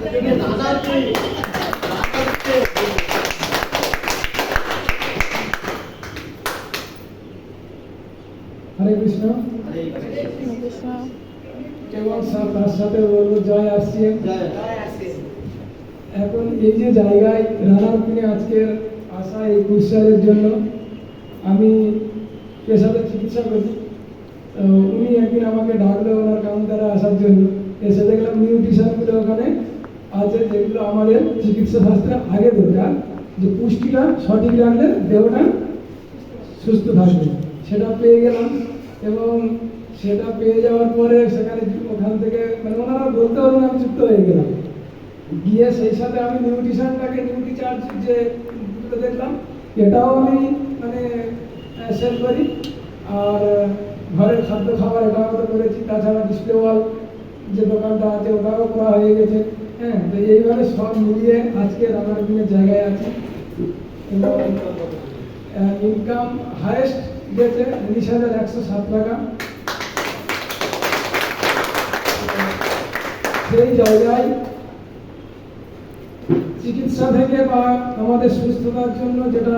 হরে কৃষ্ণ। এবং তার সাথে বলবো জয় আসছে। এখন এই যে জায়গায় রানার পিনে আজকের আসা এই কুশলের জন্য আমি পেশাতে চিকিৎসা করি। উনি একদিন আমাকে ডাকলো ওনার কাউন্টারে আসার জন্য। এসে দেখলাম নিউট্রিশনগুলো ওখানে আছে, যেগুলো আমাদের চিকিৎসা শাস্ত্রে আগে দরকার, যে পুষ্টিটা সঠিক রাখলে দেহটা সুস্থ থাকবে। সেটা পেয়ে গেলাম এবং সেটা পেয়ে যাওয়ার পরে সেখানে ওখান থেকে মানে ওনারা বলতে পারবেন, আমি যুক্ত হয়ে গেলাম। গিয়ে সেই সাথে আমি নিউট্রিশনটাকে নিউট্রিচার্জ যে দেখলাম, এটাও আমি মানে সেল করি। আর ঘরের খাদ্য খাবার এটাও তো করেছি। তাছাড়া ডিসপ্লে ওয়াল যে দোকানটা আছে ওটাও করা হয়ে গেছে। হ্যাঁ, তো এইভাবে সব মিলিয়ে আজকে রানার দিনের জায়গায় আছি। এবং ইনকাম হায়েস্ট গেছে 19,107 টাকা। সেই জায়গায় চিকিৎসা থেকে বা আমাদের সুস্থতার জন্য যেটা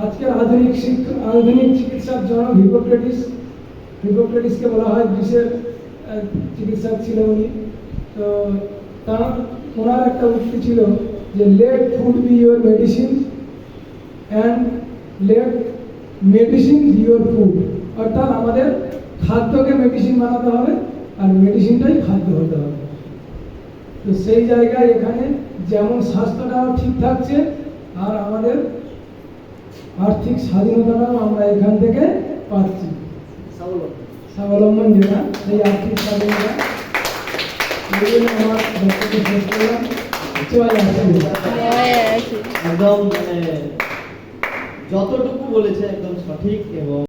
আজকের আধুনিক চিকিৎসার জন্য হিপোক্রেটিসকে বলা হয়, গ্রিসের চিকিৎসক ছিল উনি। তো ওনার একটা উক্তি ছিল যে let food be your medicine and let medicine be your food. অর্থাৎ আমাদের খাদ্যকে মেডিসিন বানাতে হবে আর মেডিসিনটাই খাদ্য হতে হবে। তো সেই জায়গায় এখানে যেমন স্বাস্থ্যটাও ঠিক থাকছে আর আমাদের আর্থিক স্বাধীনতাটাও আমরা এখান থেকে পাচ্ছি। স্বাবলম্বন যেটা, সেই আর্থিক স্বাধীনতা। আমার বক্তব্য শেষ করলাম। একদম মানে যতটুকু বলেছে একদম সঠিক এবং